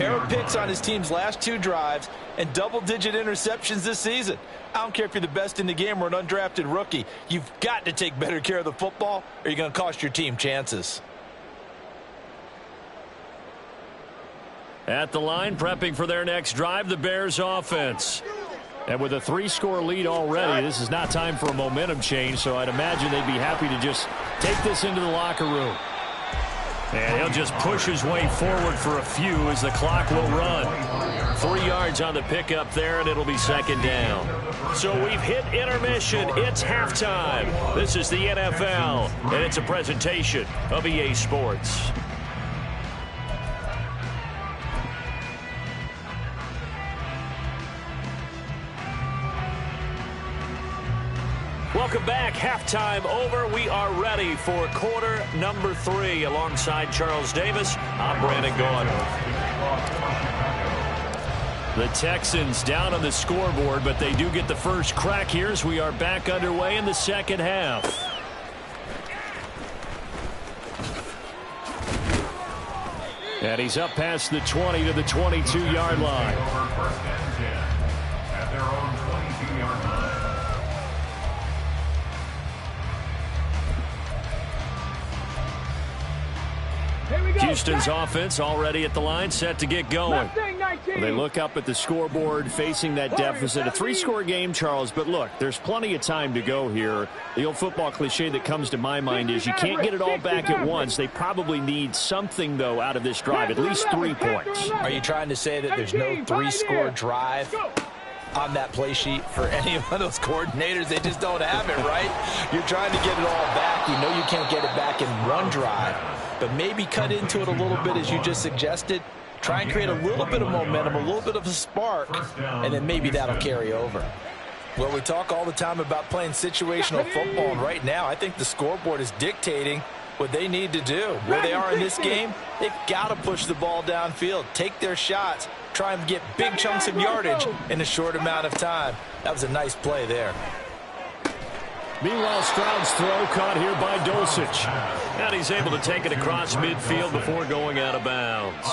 Pair of picks on his team's last 2 drives and double-digit interceptions this season. I don't care if you're the best in the game or an undrafted rookie. You've got to take better care of the football or you're going to cost your team chances. At the line, prepping for their next drive, the Bears offense. And with a 3-score lead already, this is not time for a momentum change, so I'd imagine they'd be happy to just take this into the locker room. And he'll just push his way forward for a few as the clock will run. 3 yards on the pickup there, and it'll be second down. So we've hit intermission. It's halftime. This is the NFL, and it's a presentation of EA Sports. Welcome back. Halftime over. We are ready for quarter number 3. Alongside Charles Davis, I'm Brandon Gaudin. The Texans down on the scoreboard, but they do get the first crack here as we are back underway in the second half. And he's up past the 20 to the 22-yard line. At their own 22-yard line. Houston's offense already at the line, set to get going. They look up at the scoreboard, facing that deficit. A 3-score game, Charles, but look, there's plenty of time to go here. The old football cliche that comes to my mind is you can't get it all back at once. They probably need something, though, out of this drive, at least 3 points. Are you trying to say that there's no 3-score drive on that play sheet for any of those coordinators? They just don't have it, right? You're trying to get it all back. You know you can't get it back in one drive. But maybe cut into it a little bit, as you just suggested. Try and create a little bit of momentum, a little bit of a spark, and then maybe that'll carry over. Well, we talk all the time about playing situational football, and right now I think the scoreboard is dictating what they need to do. Where they are in this game, they've got to push the ball downfield, take their shots, try and get big chunks of yardage in a short amount of time. That was a nice play there. Meanwhile, Stroud's throw caught here by Dulcich. And he's able to take it across midfield before going out of bounds.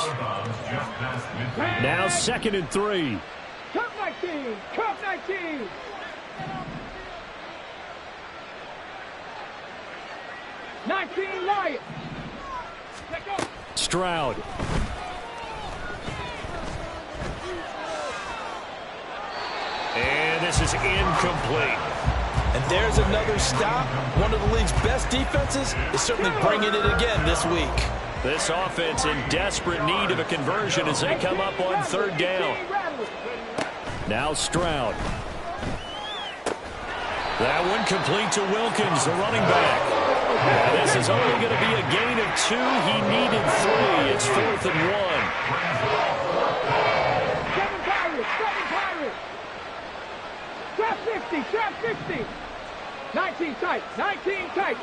Now 2nd and 3. Cup 19! Cup 19! Lions! Stroud. And this is incomplete. And there's another stop. One of the league's best defenses is certainly bringing it again this week. This offense in desperate need of a conversion as they come up on 3rd down. Now Stroud. That one complete to Wilkins, the running back. This is only going to be a gain of 2. He needed 3. It's 4th and 1. Trap 50. 19 tight. 19 tight.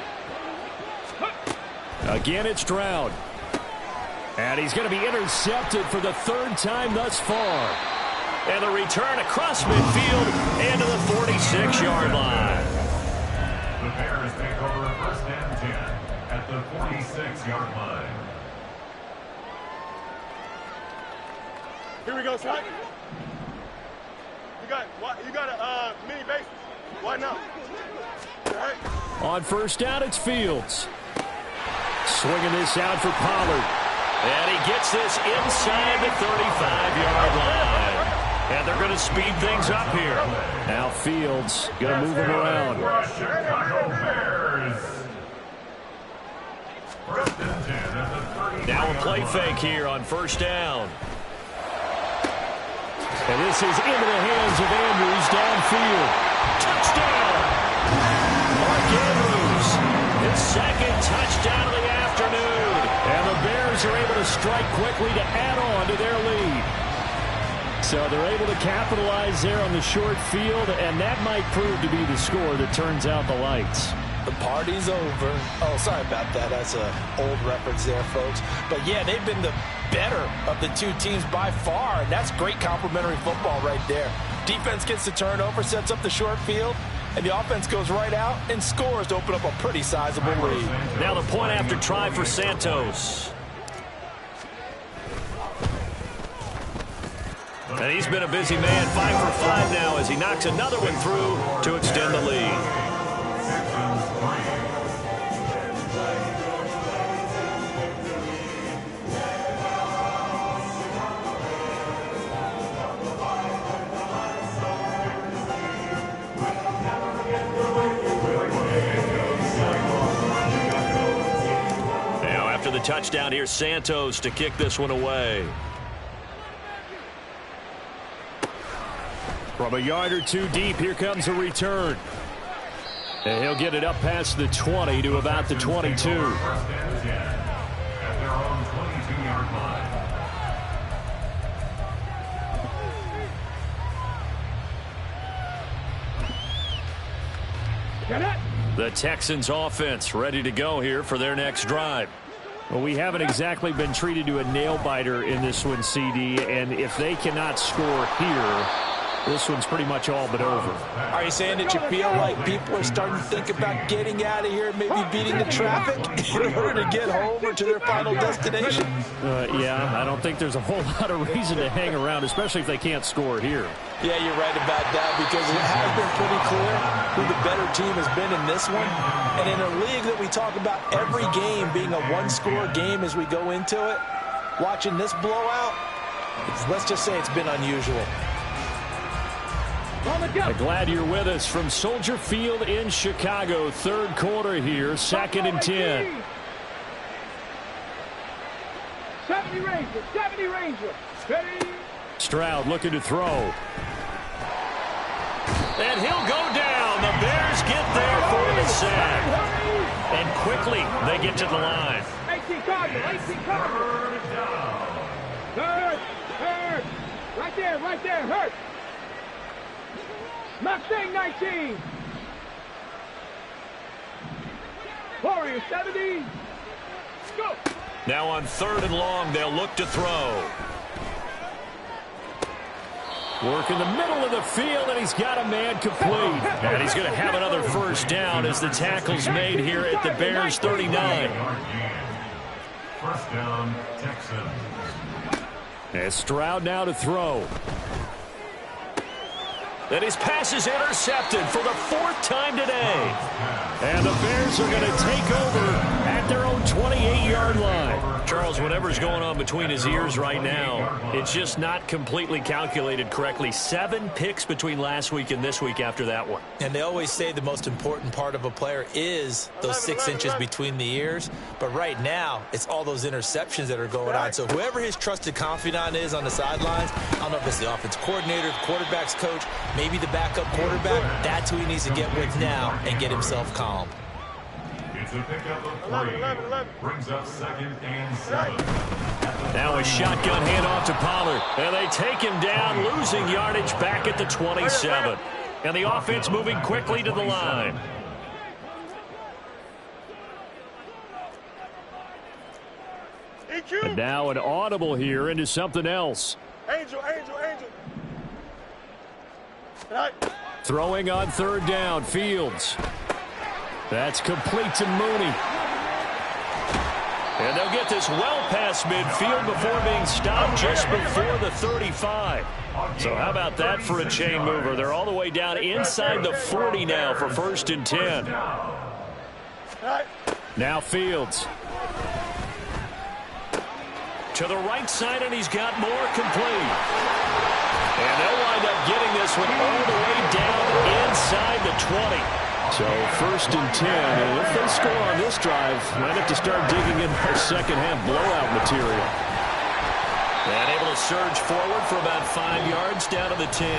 Again, it's Stroud. And he's going to be intercepted for the 3rd time thus far. And the return across midfield and to the 46-yard line. The Bears take over 1st and 10 at the 46-yard line. Here we go, Scott. You got a mini base. Why not? Right. On 1st down, it's Fields. Swinging this out for Pollard. And he gets this inside the 35-yard line. And they're going to speed things up here. Now Fields going to move him around. Now a play fake here on 1st down. And this is into the hands of Andrews downfield. Touchdown! Mark Andrews, his 2nd touchdown of the afternoon. And the Bears are able to strike quickly to add on to their lead. So they're able to capitalize there on the short field, and that might prove to be the score that turns out the lights. The party's over. Oh, sorry about that. That's an old reference there, folks. But, yeah, they've been the better of the 2 teams by far, and that's great complementary football right there. Defense gets the turnover, sets up the short field, and the offense goes right out and scores to open up a pretty sizable lead. Now the point after try for Santos. And he's been a busy man, 5 for 5 now as he knocks another one through to extend the lead. Now after the touchdown, here's Santos to kick this one away. From a yard or two deep, here comes a return. And he'll get it up past the 20 to about the 22. First and 10 at their own 22-yard line. The Texans offense ready to go here for their next drive. Well, we haven't exactly been treated to a nail-biter in this one, CD, and if they cannot score here, this one's pretty much all but over. Are you saying that you feel like people are starting to think about getting out of here, maybe beating the traffic in order to get home or to their final destination? Yeah, I don't think there's a whole lot of reason to hang around, especially if they can't score here. Yeah, you're right about that because it has been pretty clear who the better team has been in this one. And in a league that we talk about every game being a one-score game as we go into it, watching this blowout, let's just say it's been unusual. Glad you're with us from Soldier Field in Chicago. Third quarter here, 2nd and 10. 70 Rangers, 70 Rangers. Ready? Stroud looking to throw. And he'll go down. The Bears get there for the sack. And quickly they get to the line. 18 Cardinal, 18 Cardinal. Hurt. Right there, hurt. Mustang 19. Warriors 70. Go. Now on 3rd and long, they'll look to throw. Work in the middle of the field, and he's got a man complete. And he's going to have another first down as the tackle's made here at the Bears 39. First down, Texans. And Stroud now to throw. And his pass is intercepted for the 4th time today. And the Bears are going to take over at their own 28-yard line. Charles, whatever's going on between his ears right now, it's just not completely calculated correctly. 7 picks between last week and this week after that one. And they always say the most important part of a player is those 6 inches between the ears. But right now, it's all those interceptions that are going on. So whoever his trusted confidant is on the sidelines, I don't know if it's the offense coordinator, the quarterback's coach, maybe the backup quarterback, that's who he needs to get with now and get himself calm. It's a pickup of 3. Brings up 2nd and 7. Now a shotgun handoff to Pollard. And they take him down, losing yardage back at the 27. And the offense moving quickly to the line. And now an audible here into something else. Angel. Right. Throwing on 3rd down, Fields. That's complete to Mooney. And they'll get this well past midfield before being stopped just before the 35. So how about that for a chain mover? They're all the way down inside the 40 now for 1st and 10. Now Fields. To the right side, and he's got more complete. And they'll wind up getting this one all the way down inside the 20. So 1st and 10, and if they score on this drive, might have to start digging in their second-half blowout material. And able to surge forward for about 5 yards down to the 10.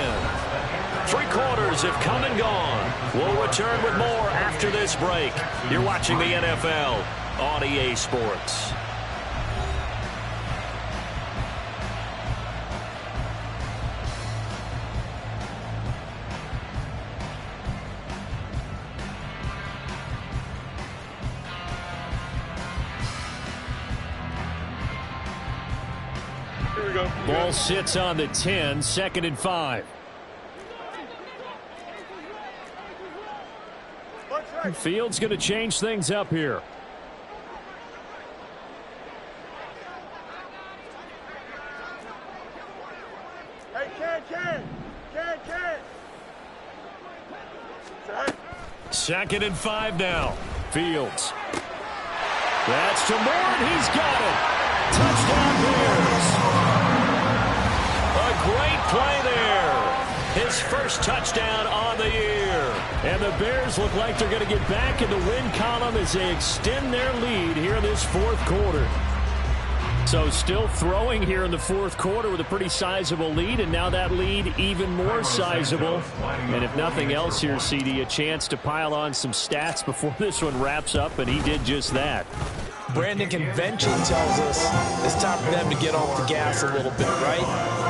3 quarters have come and gone. We'll return with more after this break. You're watching the NFL on EA Sports. Ball sits on the 10, 2nd and 5. Fields going to change things up here. Second and 5 now. Fields. That's to Moore, and he's got it. Touchdown Bears. A great play there. His first touchdown on the year. And the Bears look like they're going to get back in the win column as they extend their lead here in this fourth quarter. So still throwing here in the fourth quarter with a pretty sizable lead, and now that lead even more sizable. And if nothing else here, CD, a chance to pile on some stats before this one wraps up, and he did just that. Brandon, convention tells us it's time for them to get off the gas a little bit, right?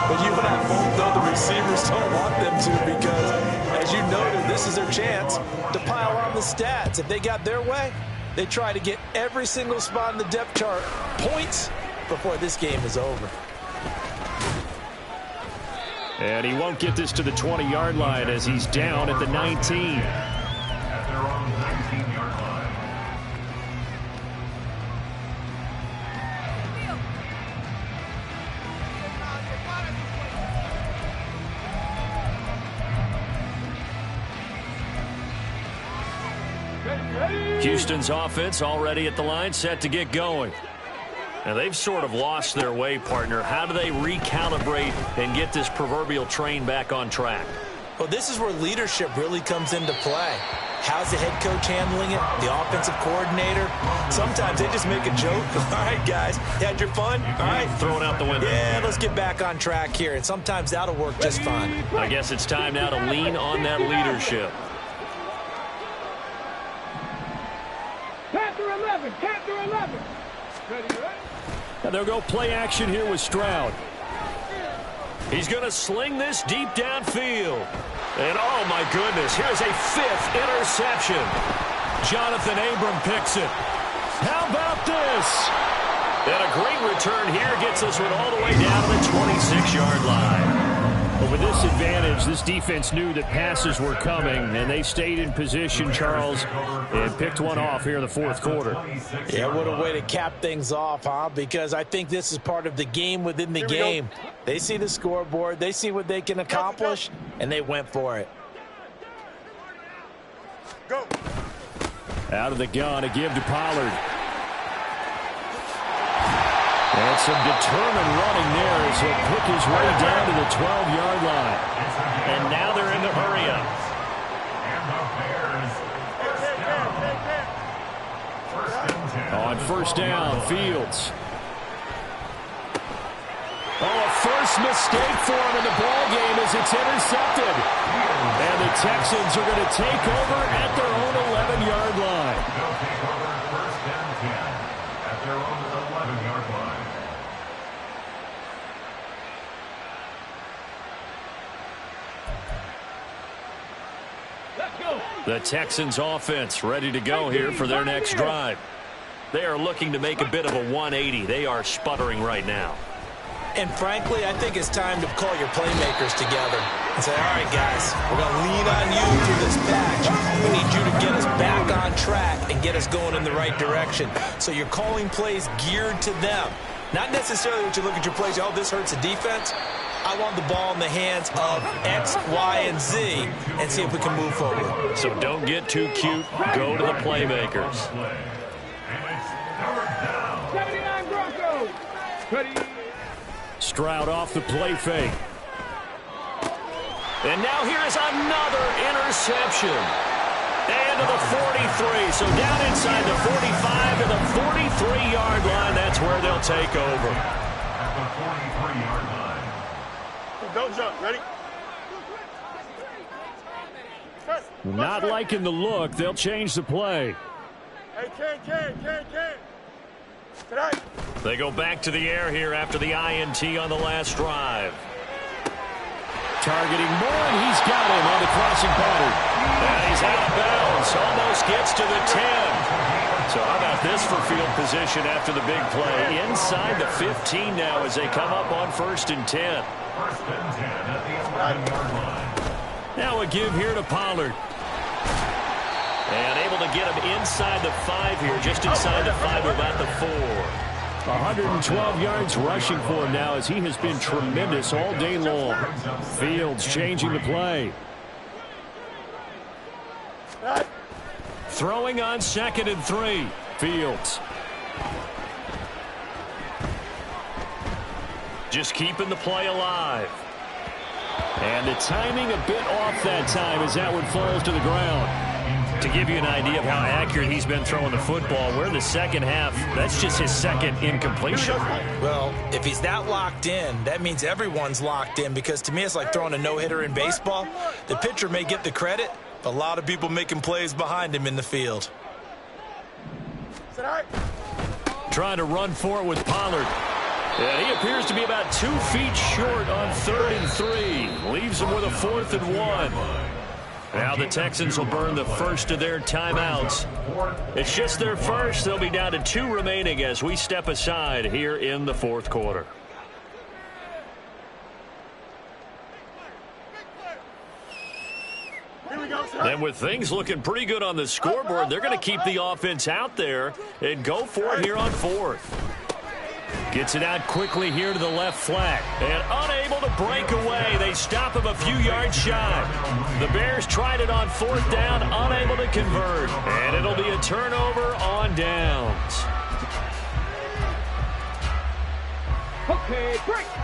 But you and I both know the receivers don't want them to, because, as you noted, this is their chance to pile on the stats. If they got their way, they try to get every single spot in the depth chart points before this game is over. And he won't get this to the 20-yard line as he's down at the 19. At their own 19-yard line. Houston's offense already at the line, set to get going. Now, they've sort of lost their way, partner. How do they recalibrate and get this proverbial train back on track? Well, this is where leadership really comes into play. How's the head coach handling it? The offensive coordinator? Sometimes they just make a joke. All right, guys, you had your fun? All right. Throw it out the window. Yeah, let's get back on track here. And sometimes that'll work just fine. I guess it's time now to lean on that leadership. Panther 11, Panther 11. Ready, ready? And they'll go play action here with Stroud. He's going to sling this deep downfield. And, oh, my goodness, here's a 5th interception. Jonathan Abram picks it. How about this? And a great return here gets this one all the way down to the 26-yard line. But with this advantage, this defense knew that passes were coming, and they stayed in position, Charles, and picked one off here in the fourth quarter. Yeah, what a way to cap things off, huh? Because I think this is part of the game within the game. They see the scoreboard, they see what they can accomplish, and they went for it. Go. Out of the gun, a give to Pollard. And some determined running there as he'll pick his way down to the 12-yard line. And now they're in the hurry-up. On first down, Fields. Oh, a first mistake for him in the ball game as it's intercepted. And the Texans are going to take over at their own 11-yard line. They'll take over first and 10 at their own 11-yard line. The Texans offense ready to go here for their next drive. They are looking to make a bit of a 180. They are sputtering right now. And frankly, I think it's time to call your playmakers together and say, all right, guys, we're going to lean on you through this patch. We need you to get us back on track and get us going in the right direction. So you're calling plays geared to them. Not necessarily what you look at your plays, oh, this hurts the defense. I want the ball in the hands of X, Y, and Z and see if we can move forward. So don't get too cute. Go to the playmakers. 79 Broncos. Ready. Stroud off the play fake. And now here is another interception. And to the 43. So down inside the 45 to the 43-yard line. That's where they'll take over. At the 43-yard line. Don't jump. Ready? Not liking the look. They'll change the play. Hey, Tonight. They go back to the air here after the INT on the last drive. Targeting Moore, and he's got him on the crossing pattern. And he's out of bounds. Almost gets to the 10. So how about this for field position after the big play? Inside the 15 now as they come up on 1st and 10. First and 10 at the 11-yard line. Now a give here to Pollard. And able to get him inside the 5 here, just inside the 5, about the 4. 112 yards rushing for him now as he has been tremendous all day long. Fields changing the play. Throwing on 2nd and 3. Fields. Just keeping the play alive. And the timing a bit off that time as that one falls to the ground. To give you an idea of how accurate he's been throwing the football, we're in the second half. That's just his second incompletion. Well, if he's that locked in, that means everyone's locked in, because to me it's like throwing a no-hitter in baseball. The pitcher may get the credit, but a lot of people making plays behind him in the field. Trying to run for it with Pollard. And he appears to be about 2 feet short on 3rd and 3. Leaves him with a 4th and 1. Now the Texans will burn the first of their timeouts. It's just their first. They'll be down to 2 remaining as we step aside here in the 4th quarter. And with things looking pretty good on the scoreboard, they're going to keep the offense out there and go for it here on 4th. Gets it out quickly here to the left flat. And unable to break away. They stop him a few yards shy. The Bears tried it on 4th down, unable to convert. And it'll be a turnover on downs.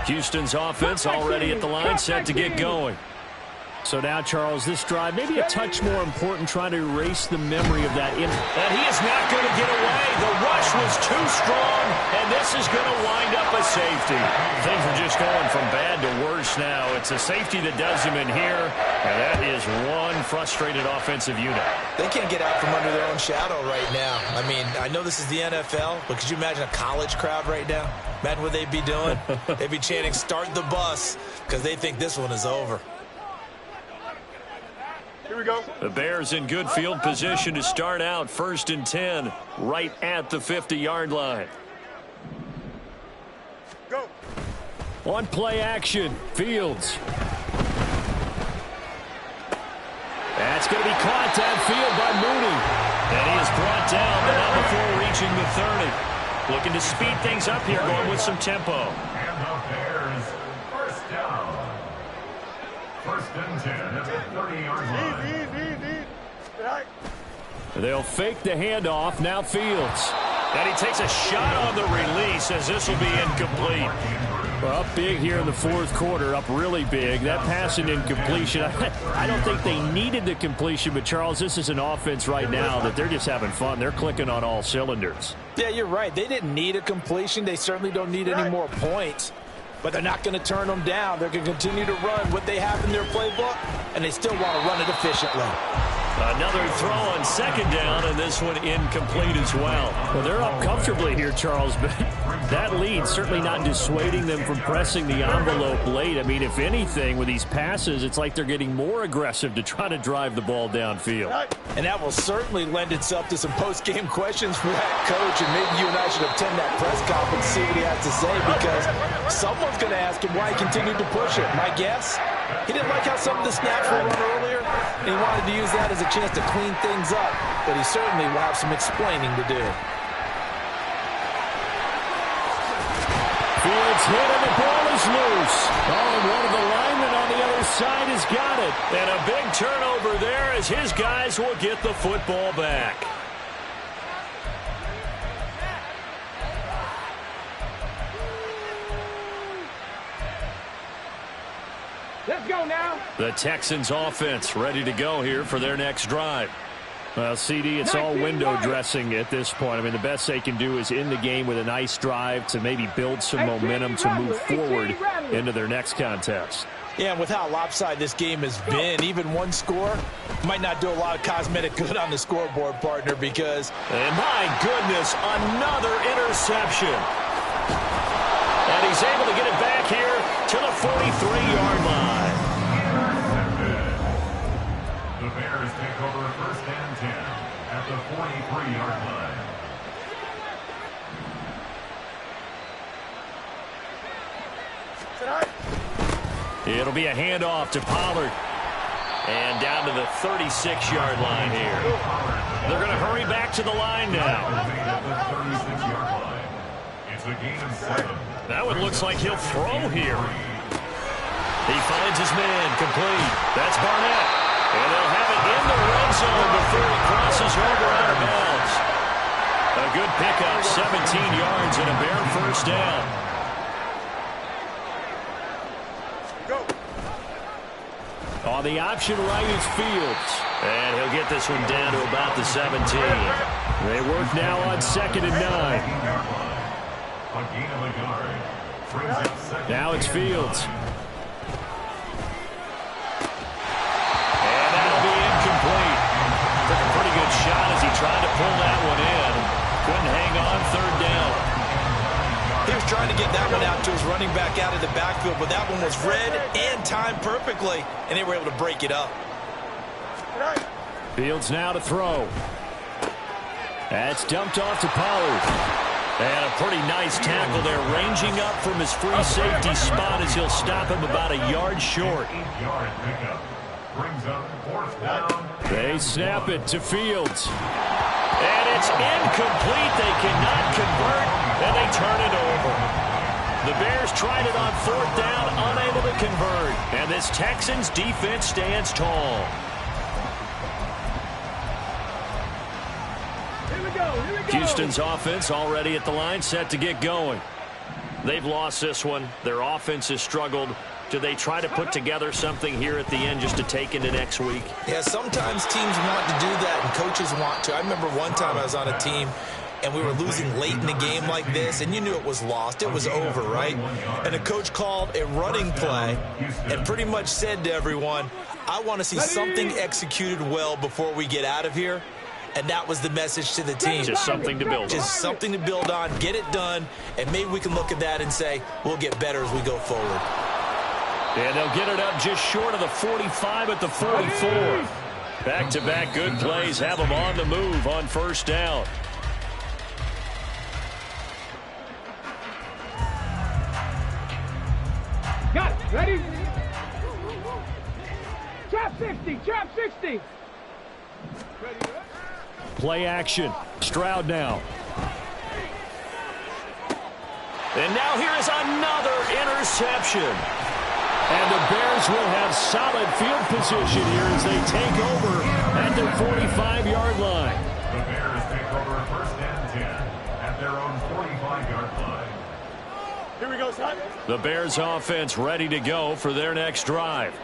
Houston's offense already at the line, set to get going. So now, Charles, this drive maybe a touch more important, trying to erase the memory of that. And he is not going to get away. The rush was too strong, and this is going to wind up a safety. Things are just going from bad to worse now. It's a safety that does him in here, and that is one frustrated offensive unit. They can't get out from under their own shadow right now. I mean, I know this is the NFL, but could you imagine a college crowd right now? Imagine what they'd be doing. They'd be chanting, "Start the bus," because they think this one is over. Here we go. The Bears in good field position to start out 1st and 10 right at the 50-yard line. Go. On play action, Fields. That's going to be caught downfield by Mooney. And he is brought down, but not before reaching the 30. Looking to speed things up here, going with some tempo. And the Bears, 1st down. 1st and 10 at the 30-yard line. They'll fake the handoff. Now Fields. And he takes a shot on the release as this will be incomplete. Well, up big here in the 4th quarter, up really big. That pass and incompletion. I don't think they needed the completion, but Charles, this is an offense right now that they're just having fun. They're clicking on all cylinders. Yeah, you're right. They didn't need a completion. They certainly don't need any more points. But they're not going to turn them down. They're going to continue to run what they have in their playbook, and they still want to run it efficiently. Another throw on 2nd down, and this one incomplete as well. Well, they're up comfortably here, Charles, but that lead certainly not dissuading them from pressing the envelope late. I mean, if anything, with these passes, it's like they're getting more aggressive to try to drive the ball downfield. And that will certainly lend itself to some post-game questions for that coach, and maybe you and I should attend that press conference and see what he has to say, because someone's going to ask him why he continued to push it. My guess, he didn't like how some of the snaps were run earlier, and he wanted to use that as a chance to clean things up, but he certainly will have some explaining to do. Fields hit and the ball is loose. Oh, and one of the linemen on the other side has got it. And a big turnover there as his guys will get the football back. Let's go now. The Texans offense ready to go here for their next drive. Well, CD, it's all window dressing at this point. I mean, the best they can do is in the game with a nice drive to maybe build some momentum to move forward into their next contest. Yeah, and with how lopsided this game has been, even one score might not do a lot of cosmetic good on the scoreboard, partner, because... And my goodness, another interception. And he's able to get it back here to the 43-yard line. The Bears take over 1st and 10 at the 43-yard line. It'll be a handoff to Pollard. And down to the 36-yard line here. They're going to hurry back to the line now. It's a gain of 7. That one looks like he'll throw here. He finds his man, complete. That's Barnett. And they'll have it in the red zone before he crosses over out of bounds. A good pickup, 17 yards and a Bear first down. Go. On the option right is Fields. And he'll get this one down to about the 17. They work now on 2nd and 9. A gain of a yard. Brings up 2nd. Now it's Fields. And that'll be incomplete. Took a pretty good shot as he tried to pull that one in. Couldn't hang on 3rd down. He was trying to get that one out to his running back out of the backfield, but that one was read and timed perfectly, and they were able to break it up. Fields now to throw. That's dumped off to Pollard. And a pretty nice tackle there, ranging up from his free safety spot as he'll stop him about a yard short. 8-yard pickup. Brings up 4th down. They snap it to Fields. And it's incomplete. They cannot convert, and they turn it over. The Bears tried it on 4th down, unable to convert. And this Texans defense stands tall. Houston's offense already at the line, set to get going. They've lost this one. Their offense has struggled. Do they try to put together something here at the end just to take into next week? Yeah, sometimes teams want to do that and coaches want to. I remember one time I was on a team and we were losing late in the game like this, and you knew it was lost. It was over, right? And the coach called a running play and pretty much said to everyone, I want to see something executed well before we get out of here. And that was the message to the team. Just something to build on. Just something to build on, get it done, and maybe we can look at that and say, we'll get better as we go forward. And they'll get it up just short of the 45 at the 44. Back-to-back good plays have them on the move on 1st down. Got it. Ready? Trap 60. Trap 60. Play action. Stroud now. And now here is another interception. And the Bears will have solid field position here as they take over at their 45-yard line. The Bears take over 1st and 10 at their own 45-yard line. Here we go, son. The Bears offense ready to go for their next drive.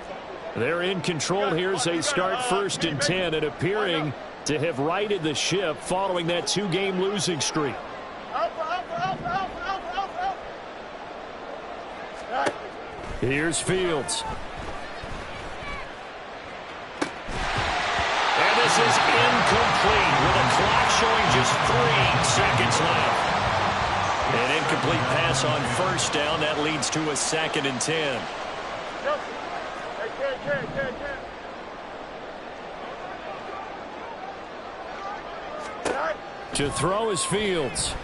They're in control here as they start 1st and 10 and appearing to have righted the ship following that 2-game losing streak. Here's Fields. And this is incomplete with a clock showing just 3 seconds left. An incomplete pass on 1st down. That leads to a 2nd and 10. To throw is Fields.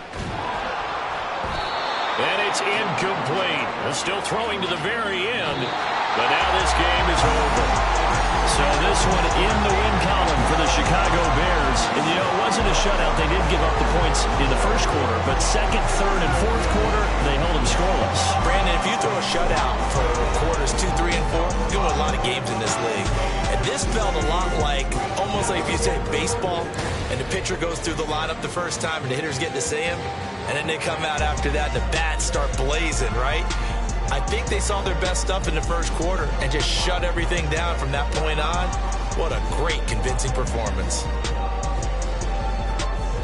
And it's incomplete. They're still throwing to the very end. But now this game is over. So this one in the win column for the Chicago Bears. And, you know, it wasn't a shutout. They did give up the points in the 1st quarter. But 2nd, 3rd, and 4th quarter, they held them scoreless. Brandon, if you throw a shutout for quarters 2, 3, and 4, you win a lot of games in this league. And this felt a lot like, almost like if you say baseball, and the pitcher goes through the lineup the first time and the hitters get to see him, and then they come out after that and the bats start blazing, right? I think they saw their best stuff in the 1st quarter and just shut everything down from that point on. What a great, convincing performance.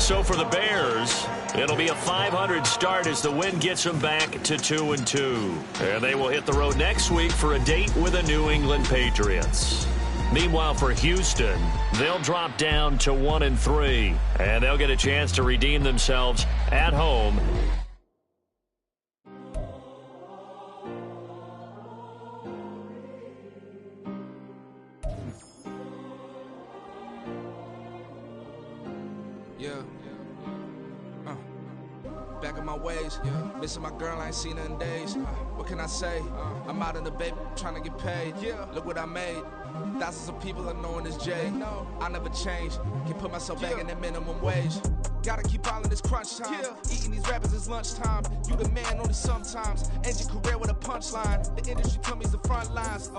So for the Bears, it'll be a 500 start as the win gets them back to 2-2. And they will hit the road next week for a date with the New England Patriots. Meanwhile, for Houston, they'll drop down to 1-3, and they'll get a chance to redeem themselves at home. Yeah. Back in my ways. Missing my girl, I ain't seen her in days. What can I say? I'm out in the baby, trying to get paid. Look what I made. Thousands of people are knowing this Jay. I never change. Can put myself back in the minimum wage. Gotta keep ballin' this crunch time. Eating these rappers is lunchtime. You the man only sometimes. End your career with a punchline. The industry tell me's the front lines.